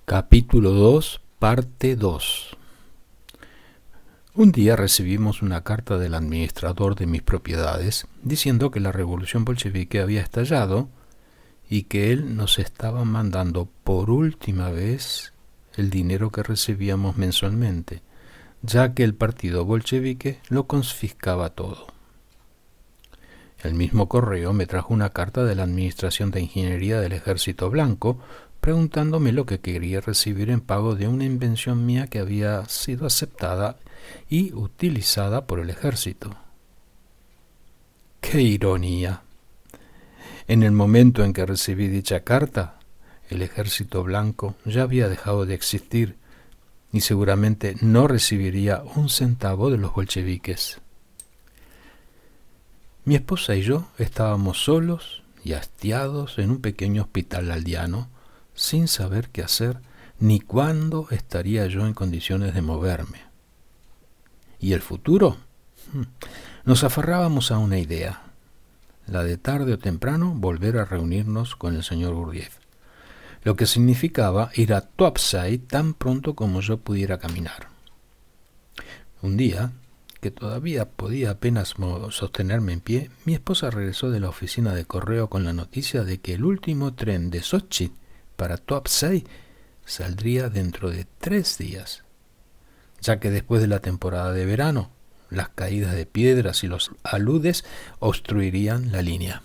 Capítulo 2, parte 2. Un día recibimos una carta del administrador de mis propiedades diciendo que la revolución bolchevique había estallado y que él nos estaba mandando por última vez el dinero que recibíamos mensualmente, ya que el partido bolchevique lo confiscaba todo. El mismo correo me trajo una carta de la Administración de Ingeniería del Ejército Blanco preguntándome lo que quería recibir en pago de una invención mía que había sido aceptada y utilizada por el ejército. ¡Qué ironía! En el momento en que recibí dicha carta, el Ejército Blanco ya había dejado de existir y seguramente no recibiría un centavo de los bolcheviques. Mi esposa y yo estábamos solos y hastiados en un pequeño hospital aldeano, sin saber qué hacer ni cuándo estaría yo en condiciones de moverme. ¿Y el futuro? Nos aferrábamos a una idea, la de tarde o temprano volver a reunirnos con el señor Gurdjieff, lo que significaba ir a Tuapsay tan pronto como yo pudiera caminar. Un día, que todavía podía apenas sostenerme en pie, mi esposa regresó de la oficina de correo con la noticia de que el último tren de Sochi para Tuapsay saldría dentro de 3 días, ya que después de la temporada de verano, las caídas de piedras y los aludes obstruirían la línea.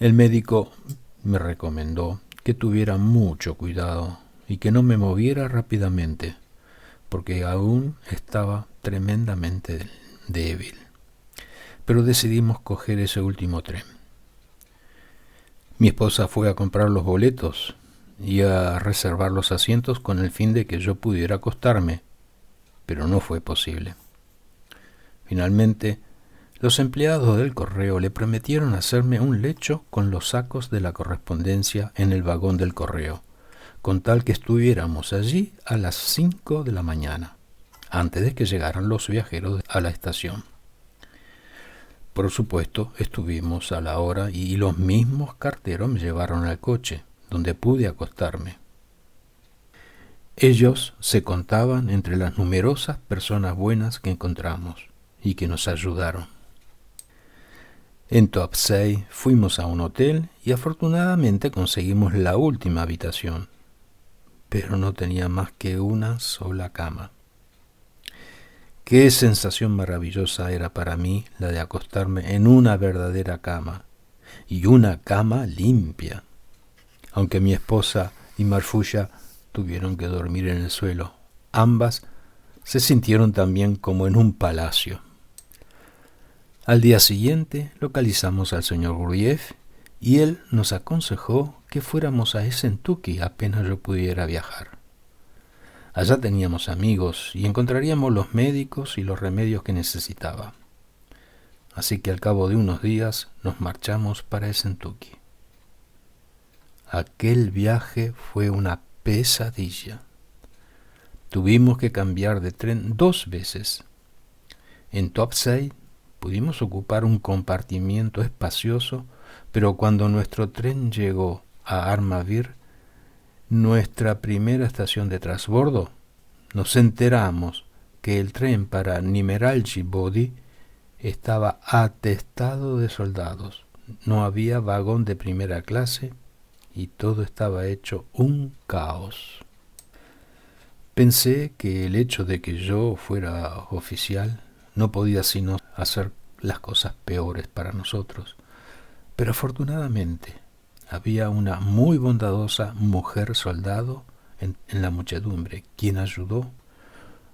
El médico me recomendó que tuviera mucho cuidado y que no me moviera rápidamente, porque aún estaba tremendamente débil. Pero decidimos coger ese último tren. Mi esposa fue a comprar los boletos y a reservar los asientos con el fin de que yo pudiera acostarme, pero no fue posible. Finalmente, los empleados del correo le prometieron hacerme un lecho con los sacos de la correspondencia en el vagón del correo, con tal que estuviéramos allí a las 5 de la mañana, antes de que llegaran los viajeros a la estación. Por supuesto, estuvimos a la hora y los mismos carteros me llevaron al coche, donde pude acostarme. Ellos se contaban entre las numerosas personas buenas que encontramos y que nos ayudaron. En Tuapsay fuimos a un hotel y afortunadamente conseguimos la última habitación, pero no tenía más que una sola cama. Qué sensación maravillosa era para mí la de acostarme en una verdadera cama, y una cama limpia, aunque mi esposa y Marfulla tuvieron que dormir en el suelo. Ambas se sintieron también como en un palacio. Al día siguiente localizamos al señor Gurdjieff y él nos aconsejó que fuéramos a Essentuki apenas yo pudiera viajar. Allá teníamos amigos y encontraríamos los médicos y los remedios que necesitaba. Así que al cabo de unos días nos marchamos para Essentuki. Aquel viaje fue una pesadilla. Tuvimos que cambiar de tren 2 veces. En Tuapsay pudimos ocupar un compartimiento espacioso, pero cuando nuestro tren llegó a Armavir, nuestra primera estación de transbordo, nos enteramos que el tren para Nimeralji Body estaba atestado de soldados. No había vagón de primera clase y todo estaba hecho un caos. Pensé que el hecho de que yo fuera oficial no podía sino hacer las cosas peores para nosotros, pero afortunadamente había una muy bondadosa mujer soldado en la muchedumbre, quien ayudó,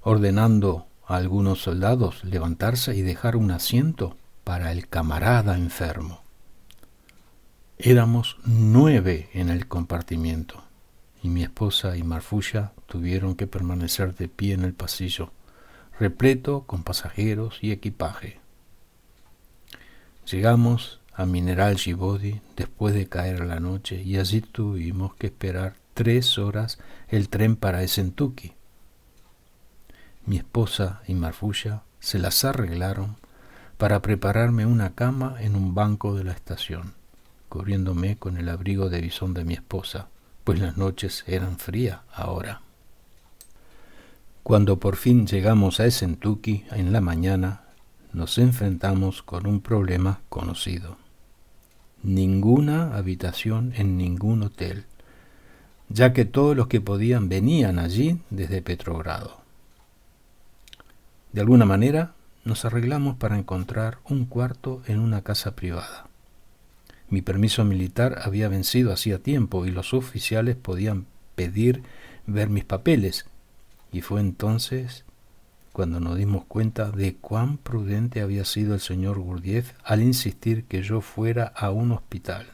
ordenando a algunos soldados levantarse y dejar un asiento para el camarada enfermo. Éramos 9 en el compartimiento, y mi esposa y Marfulla tuvieron que permanecer de pie en el pasillo, repleto con pasajeros y equipaje. Llegamos a Nimeralji Body después de caer la noche y allí tuvimos que esperar 3 horas el tren para Essentuki. Mi esposa y Marfulla se las arreglaron para prepararme una cama en un banco de la estación, cubriéndome con el abrigo de bisón de mi esposa, pues las noches eran frías ahora. Cuando por fin llegamos a Essentuki en la mañana, nos enfrentamos con un problema conocido. Ninguna habitación en ningún hotel, ya que todos los que podían venían allí desde Petrogrado. De alguna manera, nos arreglamos para encontrar un cuarto en una casa privada. Mi permiso militar había vencido hacía tiempo y los oficiales podían pedir ver mis papeles, y fue entonces cuando nos dimos cuenta de cuán prudente había sido el señor Gurdjieff al insistir que yo fuera a un hospital.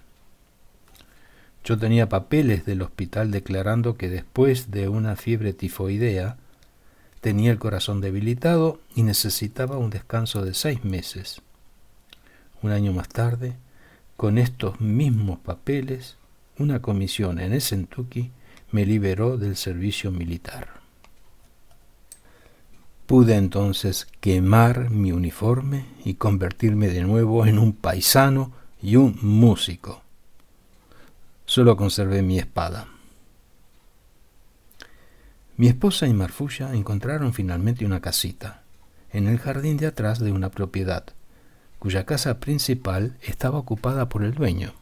Yo tenía papeles del hospital declarando que después de una fiebre tifoidea tenía el corazón debilitado y necesitaba un descanso de 6 meses. Un año más tarde, con estos mismos papeles, una comisión en Essentuki me liberó del servicio militar. Pude entonces quemar mi uniforme y convertirme de nuevo en un paisano y un músico. Solo conservé mi espada. Mi esposa y Marfulla encontraron finalmente una casita, en el jardín de atrás de una propiedad, cuya casa principal estaba ocupada por el dueño.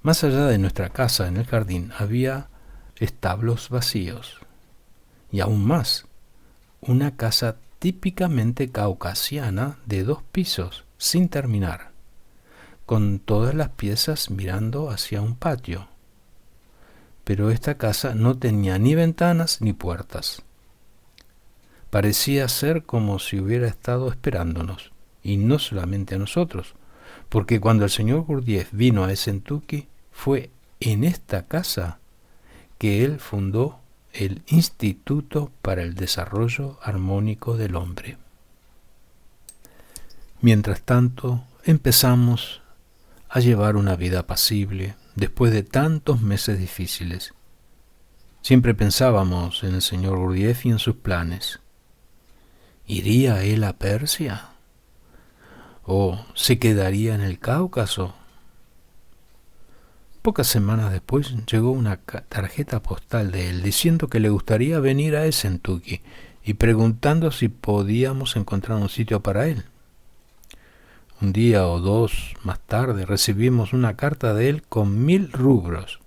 Más allá de nuestra casa, en el jardín, había establos vacíos, y aún más, una casa típicamente caucasiana de 2 pisos, sin terminar, con todas las piezas mirando hacia un patio. Pero esta casa no tenía ni ventanas ni puertas. Parecía ser como si hubiera estado esperándonos, y no solamente a nosotros, porque cuando el señor Gurdjieff vino a Essentuki, fue en esta casa que él fundó el Instituto para el Desarrollo Armónico del Hombre. Mientras tanto, empezamos a llevar una vida apacible después de tantos meses difíciles. Siempre pensábamos en el señor Gurdjieff y en sus planes. ¿Iría él a Persia? ¿O se quedaría en el Cáucaso? Pocas semanas después llegó una tarjeta postal de él diciendo que le gustaría venir a Essentuki y preguntando si podíamos encontrar un sitio para él. Un día o 2 más tarde recibimos una carta de él con 1000 rublos.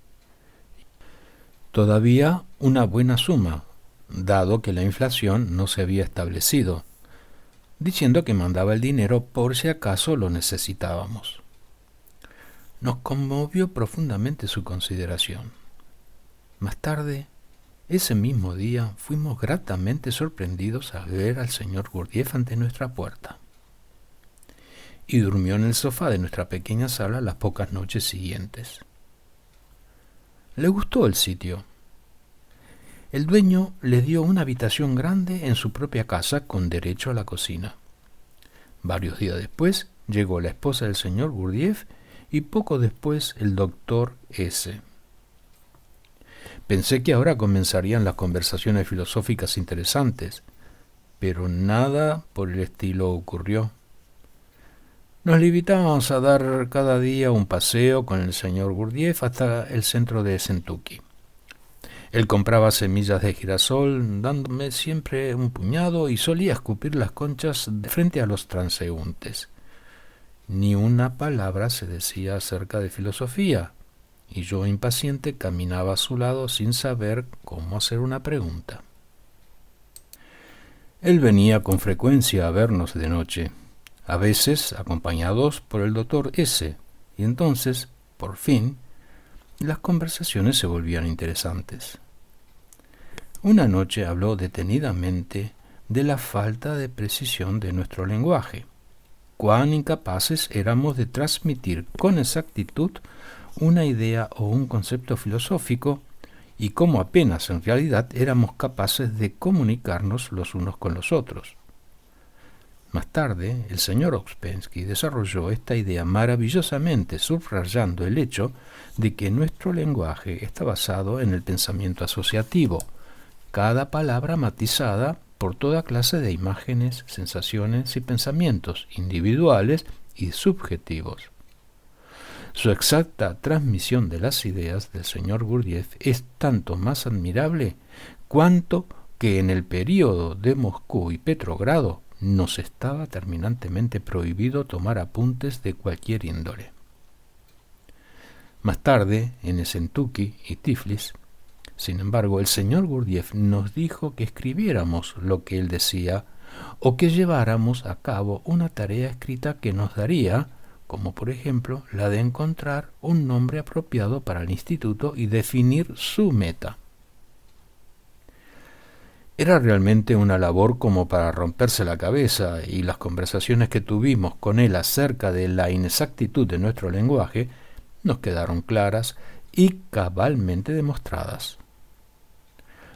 Todavía una buena suma, dado que la inflación no se había establecido, diciendo que mandaba el dinero por si acaso lo necesitábamos. Nos conmovió profundamente su consideración. Más tarde, ese mismo día, fuimos gratamente sorprendidos al ver al señor Gurdjieff ante nuestra puerta. Y durmió en el sofá de nuestra pequeña sala las pocas noches siguientes. Le gustó el sitio. El dueño le dio una habitación grande en su propia casa con derecho a la cocina. Varios días después llegó la esposa del señor Gurdjieff y poco después el doctor S. Pensé que ahora comenzarían las conversaciones filosóficas interesantes, pero nada por el estilo ocurrió. Nos limitábamos a dar cada día un paseo con el señor Gurdjieff hasta el centro de Essentuki. Él compraba semillas de girasol, dándome siempre un puñado, y solía escupir las conchas de frente a los transeúntes. Ni una palabra se decía acerca de filosofía, y yo, impaciente, caminaba a su lado sin saber cómo hacer una pregunta. Él venía con frecuencia a vernos de noche, a veces acompañados por el doctor S., y entonces, por fin, las conversaciones se volvían interesantes. Una noche habló detenidamente de la falta de precisión de nuestro lenguaje, cuán incapaces éramos de transmitir con exactitud una idea o un concepto filosófico, y cómo apenas en realidad éramos capaces de comunicarnos los unos con los otros. Más tarde, el señor Ouspensky desarrolló esta idea maravillosamente, subrayando el hecho de que nuestro lenguaje está basado en el pensamiento asociativo, cada palabra matizada por toda clase de imágenes, sensaciones y pensamientos individuales y subjetivos. Su exacta transmisión de las ideas del señor Gurdjieff es tanto más admirable cuanto que en el período de Moscú y Petrogrado nos estaba terminantemente prohibido tomar apuntes de cualquier índole. Más tarde, en Esentuki y Tiflis, sin embargo, el señor Gurdjieff nos dijo que escribiéramos lo que él decía o que lleváramos a cabo una tarea escrita que nos daría, como por ejemplo la de encontrar un nombre apropiado para el instituto y definir su meta. Era realmente una labor como para romperse la cabeza, y las conversaciones que tuvimos con él acerca de la inexactitud de nuestro lenguaje nos quedaron claras y cabalmente demostradas.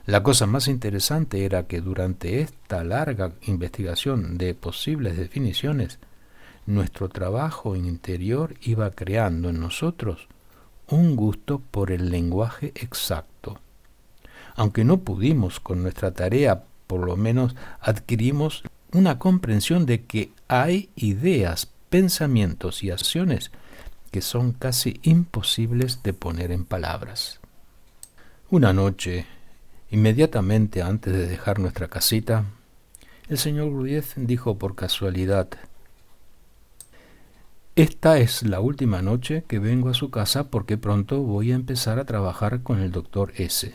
La cosa más interesante era que durante esta larga investigación de posibles definiciones, nuestro trabajo interior iba creando en nosotros un gusto por el lenguaje exacto. Aunque no pudimos con nuestra tarea, por lo menos adquirimos una comprensión de que hay ideas, pensamientos y acciones que son casi imposibles de poner en palabras. Una noche, inmediatamente antes de dejar nuestra casita, el señor Gurdjieff dijo por casualidad: «Esta es la última noche que vengo a su casa porque pronto voy a empezar a trabajar con el doctor S».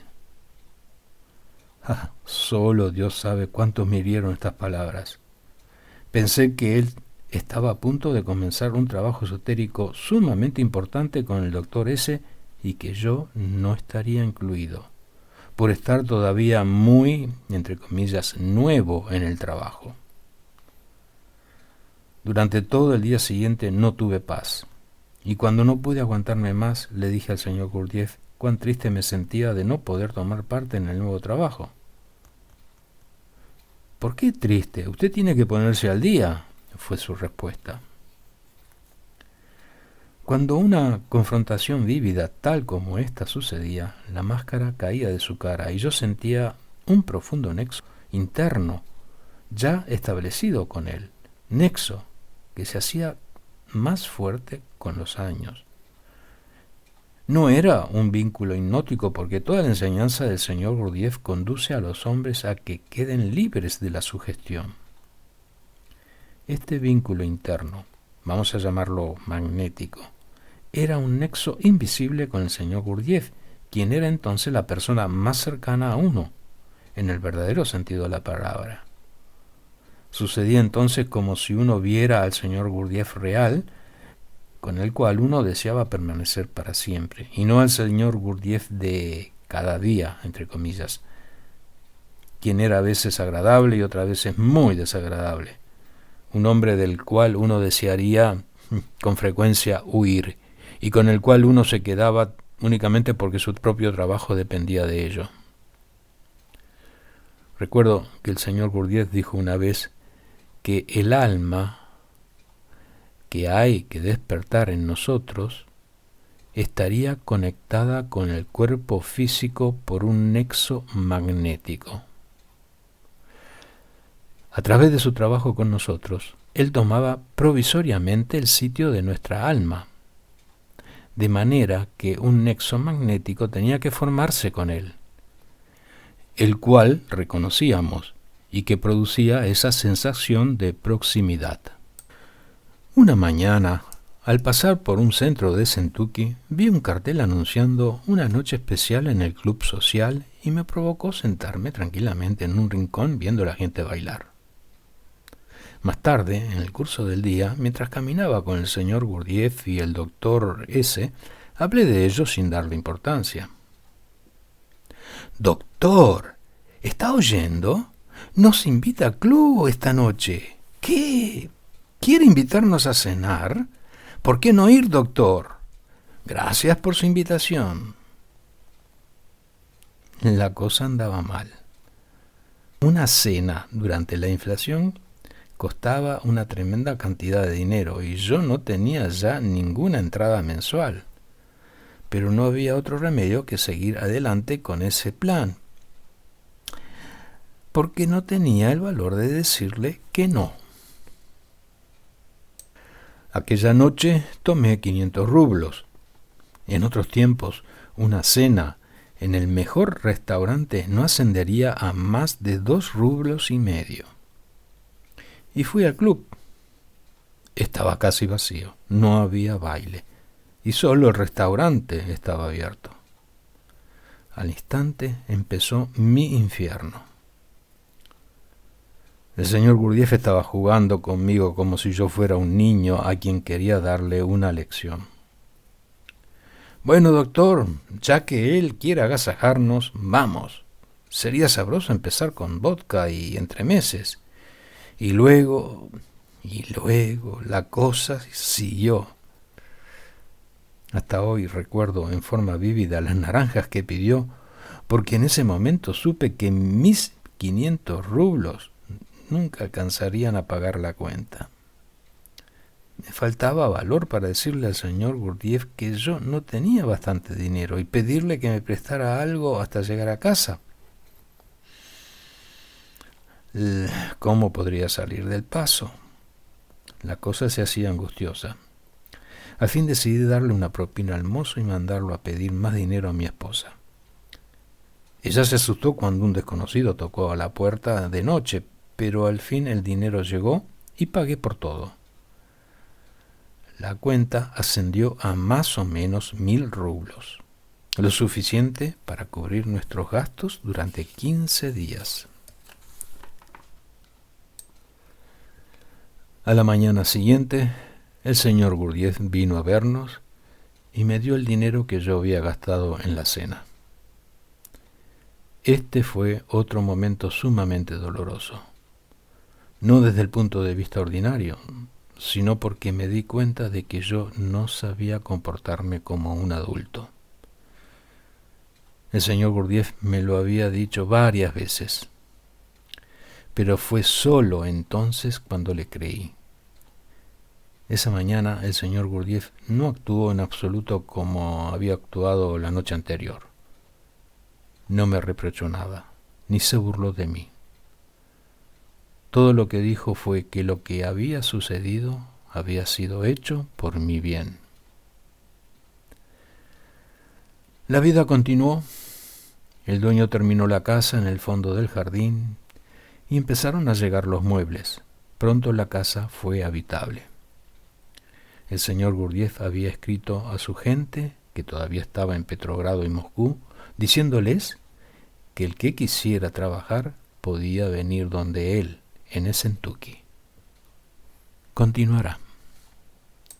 Solo Dios sabe cuánto me hirieron estas palabras. Pensé que él estaba a punto de comenzar un trabajo esotérico sumamente importante con el doctor S y que yo no estaría incluido, por estar todavía muy, entre comillas, nuevo en el trabajo. Durante todo el día siguiente no tuve paz, y cuando no pude aguantarme más, le dije al señor Gurdjieff cuán triste me sentía de no poder tomar parte en el nuevo trabajo. «¿Por qué triste? Usted tiene que ponerse al día», fue su respuesta. Cuando una confrontación vívida tal como esta sucedía, la máscara caía de su cara y yo sentía un profundo nexo interno ya establecido con él, nexo que se hacía más fuerte con los años. No era un vínculo hipnótico, porque toda la enseñanza del señor Gurdjieff conduce a los hombres a que queden libres de la sugestión. Este vínculo interno, vamos a llamarlo magnético, era un nexo invisible con el señor Gurdjieff, quien era entonces la persona más cercana a uno, en el verdadero sentido de la palabra. Sucedía entonces como si uno viera al señor Gurdjieff real, con el cual uno deseaba permanecer para siempre, y no al señor Gurdjieff de cada día, entre comillas, quien era a veces agradable y otras veces muy desagradable, un hombre del cual uno desearía con frecuencia huir, y con el cual uno se quedaba únicamente porque su propio trabajo dependía de ello. Recuerdo que el señor Gurdjieff dijo una vez que el alma que hay que despertar en nosotros estaría conectada con el cuerpo físico por un nexo magnético. A través de su trabajo con nosotros, él tomaba provisoriamente el sitio de nuestra alma, de manera que un nexo magnético tenía que formarse con él, el cual reconocíamos y que producía esa sensación de proximidad. Una mañana, al pasar por un centro de Esentuki, vi un cartel anunciando una noche especial en el club social y me provocó sentarme tranquilamente en un rincón viendo a la gente bailar. Más tarde, en el curso del día, mientras caminaba con el señor Gurdjieff y el doctor S., hablé de ello sin darle importancia. «Doctor, ¿está oyendo? Nos invita al club esta noche. ¿Qué? ¿Quiere invitarnos a cenar? ¿Por qué no ir, doctor? Gracias por su invitación». La cosa andaba mal. Una cena durante la inflación costaba una tremenda cantidad de dinero y yo no tenía ya ninguna entrada mensual. Pero no había otro remedio que seguir adelante con ese plan, porque no tenía el valor de decirle que no. Aquella noche tomé 500 rublos. En otros tiempos, una cena en el mejor restaurante no ascendería a más de 2,5 rublos. Y fui al club. Estaba casi vacío, no había baile, y solo el restaurante estaba abierto. Al instante empezó mi infierno. El señor Gurdjieff estaba jugando conmigo como si yo fuera un niño a quien quería darle una lección. Bueno, doctor, ya que él quiere agasajarnos, vamos. Sería sabroso empezar con vodka y entremeses. Y luego, la cosa siguió. Hasta hoy recuerdo en forma vívida las naranjas que pidió, porque en ese momento supe que mis 500 rublos nunca alcanzarían a pagar la cuenta. Me faltaba valor para decirle al señor Gurdjieff que yo no tenía bastante dinero y pedirle que me prestara algo hasta llegar a casa. ¿Cómo podría salir del paso? La cosa se hacía angustiosa. Al fin decidí darle una propina al mozo y mandarlo a pedir más dinero a mi esposa. Ella se asustó cuando un desconocido tocó a la puerta de noche, pero al fin el dinero llegó y pagué por todo. La cuenta ascendió a más o menos 1,000 rublos, lo suficiente para cubrir nuestros gastos durante 15 días. A la mañana siguiente, el señor Gurdjieff vino a vernos y me dio el dinero que yo había gastado en la cena. Este fue otro momento sumamente doloroso, no desde el punto de vista ordinario, sino porque me di cuenta de que yo no sabía comportarme como un adulto. El señor Gurdjieff me lo había dicho varias veces, pero fue solo entonces cuando le creí. Esa mañana el señor Gurdjieff no actuó en absoluto como había actuado la noche anterior. No me reprochó nada, ni se burló de mí. Todo lo que dijo fue que lo que había sucedido había sido hecho por mi bien. La vida continuó. El dueño terminó la casa en el fondo del jardín y empezaron a llegar los muebles. Pronto la casa fue habitable. El señor Gurdjieff había escrito a su gente, que todavía estaba en Petrogrado y Moscú, diciéndoles que el que quisiera trabajar podía venir donde él, en Essentuki. Continuará.